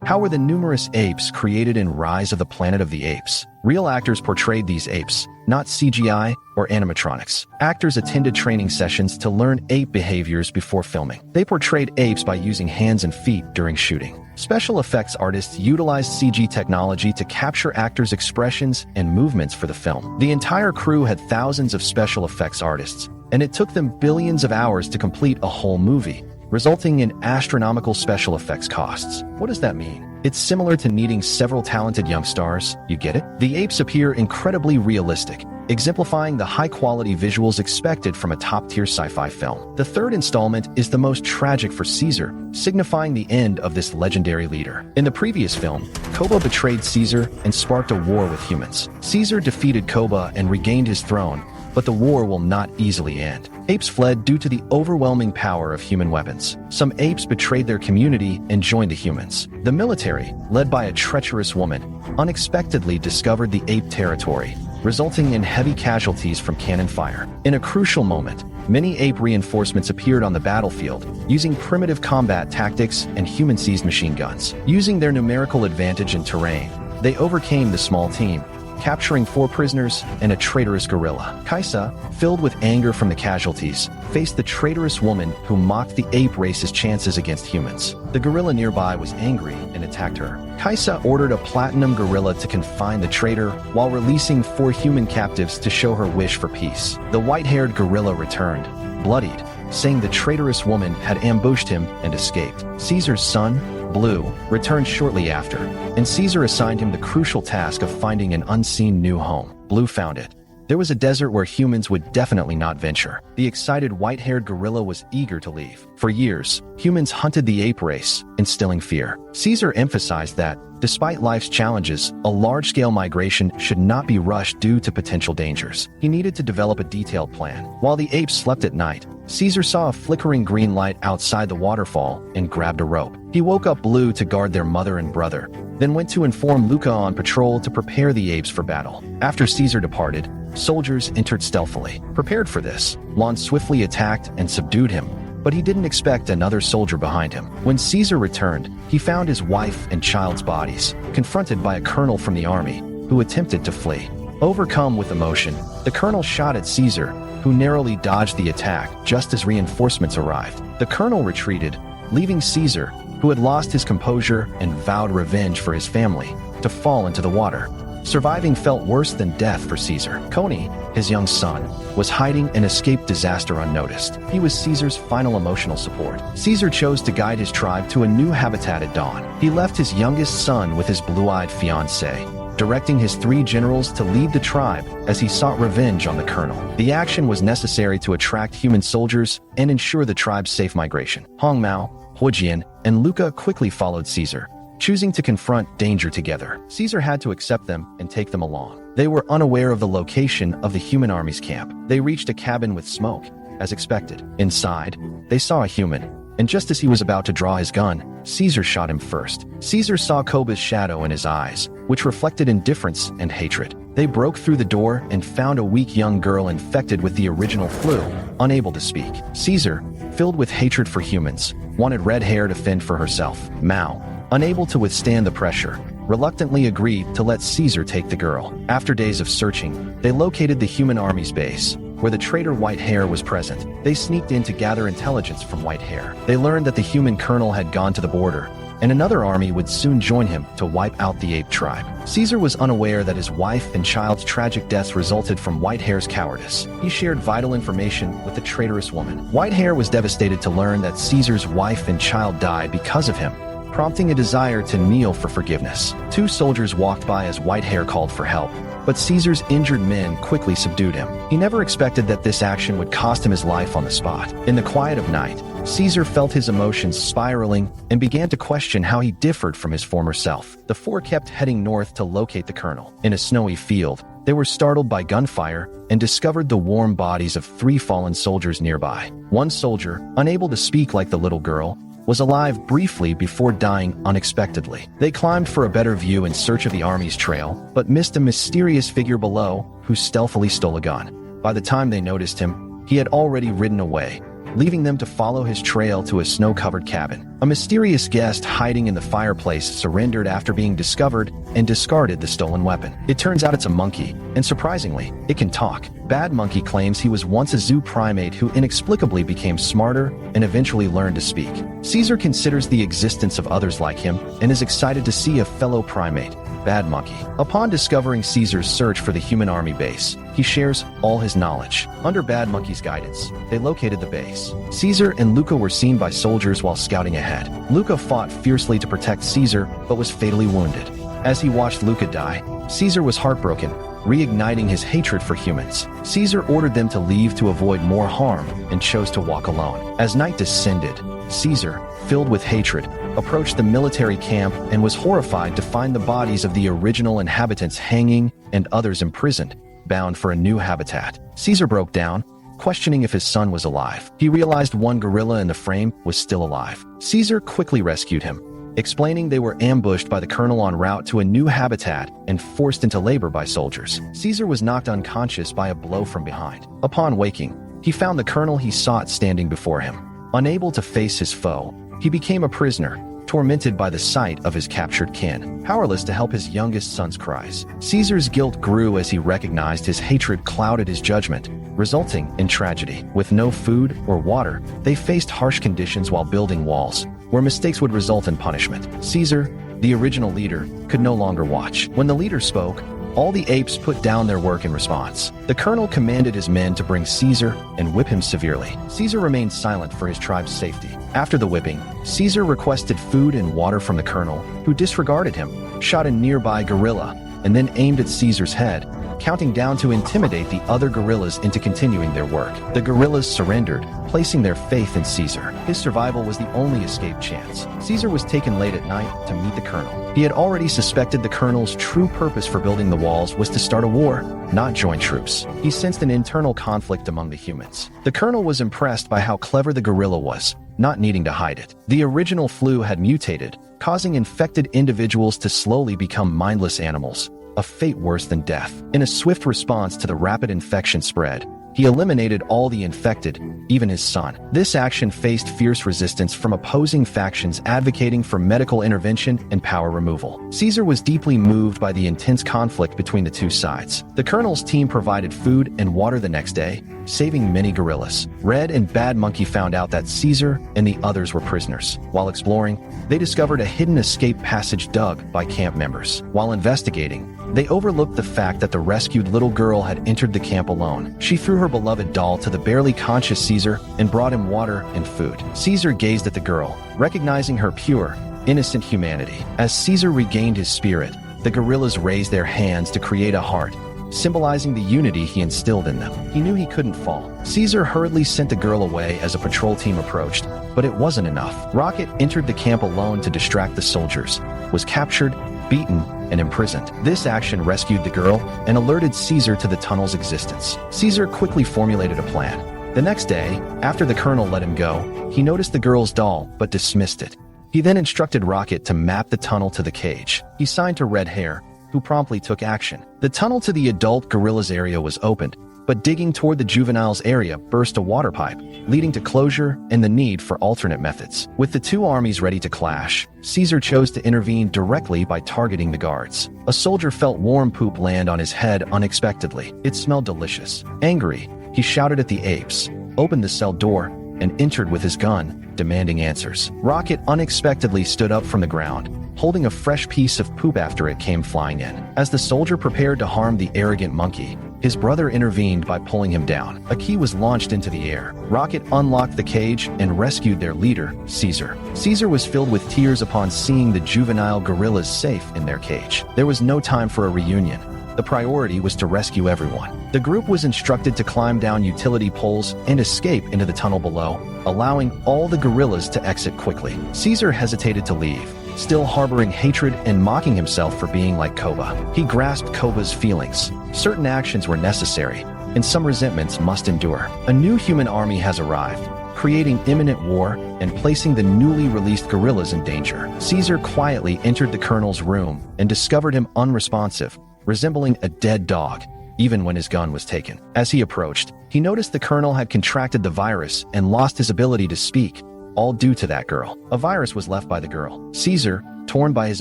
How were the numerous apes created in Rise of the Planet of the Apes? Real actors portrayed these apes, not CGI or animatronics. Actors attended training sessions to learn ape behaviors before filming. They portrayed apes by using hands and feet during shooting. Special effects artists utilized CG technology to capture actors' expressions and movements for the film. The entire crew had thousands of special effects artists, and it took them billions of hours to complete a whole movie, resulting in astronomical special effects costs. What does that mean? It's similar to needing several talented young stars, you get it? The apes appear incredibly realistic, exemplifying the high-quality visuals expected from a top-tier sci-fi film. The third installment is the most tragic for Cesar, signifying the end of this legendary leader. In the previous film, Koba betrayed Cesar and sparked a war with humans. Cesar defeated Koba and regained his throne, but the war will not easily end. Apes fled due to the overwhelming power of human weapons. Some apes betrayed their community and joined the humans. The military, led by a treacherous woman, unexpectedly discovered the ape territory, resulting in heavy casualties from cannon fire. In a crucial moment, many ape reinforcements appeared on the battlefield, using primitive combat tactics and human-seized machine guns. Using their numerical advantage in terrain, they overcame the small team, capturing 4 prisoners and a traitorous gorilla. Kaisa, filled with anger from the casualties, faced the traitorous woman who mocked the ape race's chances against humans. The gorilla nearby was angry and attacked her. Kaisa ordered a platinum gorilla to confine the traitor while releasing 4 human captives to show her wish for peace. The white-haired gorilla returned, bloodied, saying the traitorous woman had ambushed him and escaped. Caesar's son, Blue, returned shortly after, and Cesar assigned him the crucial task of finding an unseen new home. Blue found it. There was a desert where humans would definitely not venture. The excited white-haired gorilla was eager to leave. For years, humans hunted the ape race, instilling fear. Cesar emphasized that, despite life's challenges, a large-scale migration should not be rushed due to potential dangers. He needed to develop a detailed plan. While the apes slept at night, Cesar saw a flickering green light outside the waterfall and grabbed a rope. He woke up Blue to guard their mother and brother, then went to inform Luca on patrol to prepare the apes for battle. After Cesar departed, soldiers entered stealthily. Prepared for this, Lon swiftly attacked and subdued him, but he didn't expect another soldier behind him. When Cesar returned, he found his wife and child's bodies, confronted by a colonel from the army, who attempted to flee. Overcome with emotion, the colonel shot at Cesar, who narrowly dodged the attack just as reinforcements arrived. The colonel retreated, leaving Cesar, who had lost his composure and vowed revenge for his family, to fall into the water. Surviving felt worse than death for Cesar. Coney, his young son, was hiding and escaped disaster unnoticed. He was Caesar's final emotional support. Cesar chose to guide his tribe to a new habitat at dawn. He left his youngest son with his blue-eyed fiancée, directing his 3 generals to lead the tribe as he sought revenge on the colonel. The action was necessary to attract human soldiers and ensure the tribe's safe migration. Hong Mao, Huojian, and Luca quickly followed Cesar, choosing to confront danger together. Cesar had to accept them and take them along. They were unaware of the location of the human army's camp. They reached a cabin with smoke, as expected. Inside, they saw a human, and just as he was about to draw his gun, Cesar shot him first. Cesar saw Koba's shadow in his eyes, which reflected indifference and hatred. They broke through the door and found a weak young girl infected with the original flu, unable to speak. Cesar, filled with hatred for humans, wanted Red Hair to fend for herself. Mao, unable to withstand the pressure, reluctantly agreed to let Cesar take the girl. After days of searching, they located the human army's base, where the traitor White Hair was present. They sneaked in to gather intelligence from White Hair. They learned that the human colonel had gone to the border, and another army would soon join him to wipe out the ape tribe. Cesar was unaware that his wife and child's tragic deaths resulted from White Hair's cowardice. He shared vital information with the traitorous woman. White Hair was devastated to learn that Caesar's wife and child died because of him, prompting a desire to kneel for forgiveness. 2 soldiers walked by as White Hair called for help, but Caesar's injured men quickly subdued him. He never expected that this action would cost him his life on the spot. In the quiet of night, Cesar felt his emotions spiraling and began to question how he differed from his former self. The 4 kept heading north to locate the colonel. In a snowy field, they were startled by gunfire and discovered the warm bodies of 3 fallen soldiers nearby. One soldier, unable to speak like the little girl, was alive briefly before dying unexpectedly. They climbed for a better view in search of the army's trail, but missed a mysterious figure below who stealthily stole a gun. By the time they noticed him, he had already ridden away, leaving them to follow his trail to a snow-covered cabin. A mysterious guest hiding in the fireplace surrendered after being discovered and discarded the stolen weapon. It turns out it's a monkey, and surprisingly, it can talk. Bad Monkey claims he was once a zoo primate who inexplicably became smarter and eventually learned to speak. Cesar considers the existence of others like him and is excited to see a fellow primate, Bad Monkey. Upon discovering Cesar's search for the human army base, he shares all his knowledge. Under Bad Monkey's guidance, they located the base. Cesar and Luca were seen by soldiers while scouting ahead. Luca fought fiercely to protect Cesar, but was fatally wounded. As he watched Luca die, Cesar was heartbroken, reigniting his hatred for humans. Cesar ordered them to leave to avoid more harm and chose to walk alone. As night descended, Cesar, filled with hatred, approached the military camp and was horrified to find the bodies of the original inhabitants hanging and others imprisoned, bound for a new habitat. Cesar broke down, questioning if his son was alive. He realized one gorilla in the frame was still alive. Cesar quickly rescued him, explaining they were ambushed by the colonel en route to a new habitat and forced into labor by soldiers. Cesar was knocked unconscious by a blow from behind. Upon waking, he found the colonel he sought standing before him. Unable to face his foe, he became a prisoner, tormented by the sight of his captured kin, powerless to help his youngest son's cries. Cesar's guilt grew as he recognized his hatred clouded his judgment, resulting in tragedy. With no food or water, they faced harsh conditions while building walls, where mistakes would result in punishment. Cesar, the original leader, could no longer watch. When the leader spoke, all the apes put down their work in response. The colonel commanded his men to bring Cesar and whip him severely. Cesar remained silent for his tribe's safety. After the whipping, Cesar requested food and water from the colonel, who disregarded him, shot a nearby gorilla, and then aimed at Cesar's head, counting down to intimidate the other gorillas into continuing their work. The gorillas surrendered, placing their faith in Cesar. His survival was the only escape chance. Cesar was taken late at night to meet the colonel. He had already suspected the colonel's true purpose for building the walls was to start a war, not join troops. He sensed an internal conflict among the humans. The colonel was impressed by how clever the gorilla was, not needing to hide it. The original flu had mutated, causing infected individuals to slowly become mindless animals, a fate worse than death. In a swift response to the rapid infection spread, he eliminated all the infected, even his son. This action faced fierce resistance from opposing factions advocating for medical intervention and power removal. Cesar was deeply moved by the intense conflict between the two sides. The colonel's team provided food and water the next day, saving many gorillas. Red and Bad Monkey found out that Cesar and the others were prisoners. While exploring, they discovered a hidden escape passage dug by camp members. While investigating, they overlooked the fact that the rescued little girl had entered the camp alone. She threw her beloved doll to the barely conscious Cesar and brought him water and food. Cesar gazed at the girl, recognizing her pure, innocent humanity. As Cesar regained his spirit, the gorillas raised their hands to create a heart, symbolizing the unity he instilled in them. He knew he couldn't fall. Cesar hurriedly sent the girl away as a patrol team approached, but it wasn't enough. Rocket entered the camp alone to distract the soldiers, was captured, beaten, and imprisoned. This action rescued the girl and alerted Cesar to the tunnel's existence. Cesar quickly formulated a plan. The next day, after the colonel let him go, he noticed the girl's doll but dismissed it. He then instructed Rocket to map the tunnel to the cage. He signed to Red Hair, who promptly took action. The tunnel to the adult gorilla's area was opened, but digging toward the juvenile's area burst a water pipe, leading to closure and the need for alternate methods. With the two armies ready to clash, Cesar chose to intervene directly by targeting the guards. A soldier felt warm poop land on his head unexpectedly. It smelled delicious. Angry, he shouted at the apes, opened the cell door, and entered with his gun, demanding answers. Rocket unexpectedly stood up from the ground, holding a fresh piece of poop after it came flying in. As the soldier prepared to harm the arrogant monkey, his brother intervened by pulling him down. A key was launched into the air. Rocket unlocked the cage and rescued their leader, Cesar. Cesar was filled with tears upon seeing the juvenile gorillas safe in their cage. There was no time for a reunion. The priority was to rescue everyone. The group was instructed to climb down utility poles and escape into the tunnel below, allowing all the gorillas to exit quickly. Cesar hesitated to leave, still harboring hatred and mocking himself for being like Koba. He grasped Koba's feelings. Certain actions were necessary, and some resentments must endure. A new human army has arrived, creating imminent war and placing the newly released gorillas in danger. Cesar quietly entered the colonel's room and discovered him unresponsive, resembling a dead dog, even when his gun was taken. As he approached, he noticed the colonel had contracted the virus and lost his ability to speak, all due to that girl. A virus was left by the girl. Cesar, torn by his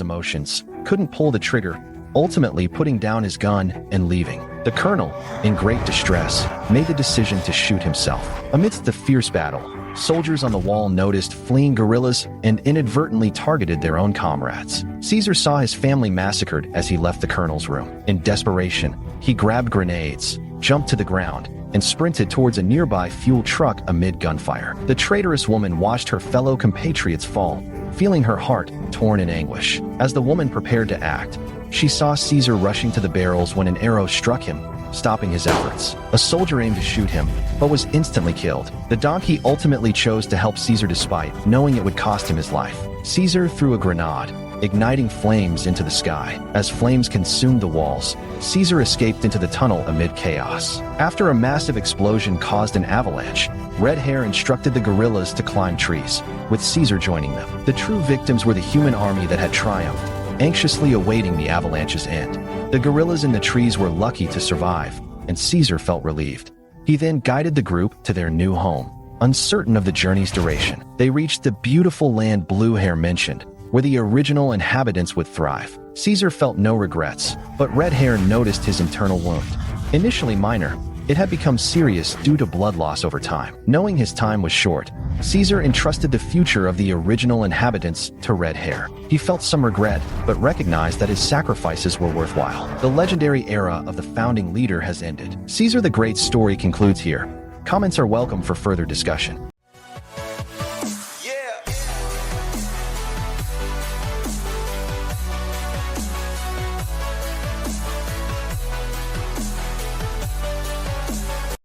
emotions, couldn't pull the trigger, ultimately putting down his gun and leaving. The colonel, in great distress, made the decision to shoot himself. Amidst the fierce battle, soldiers on the wall noticed fleeing guerrillas and inadvertently targeted their own comrades. Cesar saw his family massacred as he left the colonel's room. In desperation, he grabbed grenades, jumped to the ground, and sprinted towards a nearby fuel truck amid gunfire. The traitorous woman watched her fellow compatriots fall, feeling her heart torn in anguish. As the woman prepared to act, she saw Cesar rushing to the barrels when an arrow struck him, stopping his efforts. A soldier aimed to shoot him, but was instantly killed. The donkey ultimately chose to help Cesar despite knowing it would cost him his life. Cesar threw a grenade, igniting flames into the sky. As flames consumed the walls, Cesar escaped into the tunnel amid chaos. After a massive explosion caused an avalanche, Red Hair instructed the guerrillas to climb trees, with Cesar joining them. The true victims were the human army that had triumphed, anxiously awaiting the avalanche's end. The guerrillas in the trees were lucky to survive, and Cesar felt relieved. He then guided the group to their new home, uncertain of the journey's duration. They reached the beautiful land Blue Hair mentioned, where the original inhabitants would thrive. Cesar felt no regrets, but Red Hair noticed his internal wound. Initially minor, it had become serious due to blood loss over time. Knowing his time was short, Cesar entrusted the future of the original inhabitants to Red Hair. He felt some regret, but recognized that his sacrifices were worthwhile. The legendary era of the founding leader has ended. Cesar the Great's story concludes here. Comments are welcome for further discussion.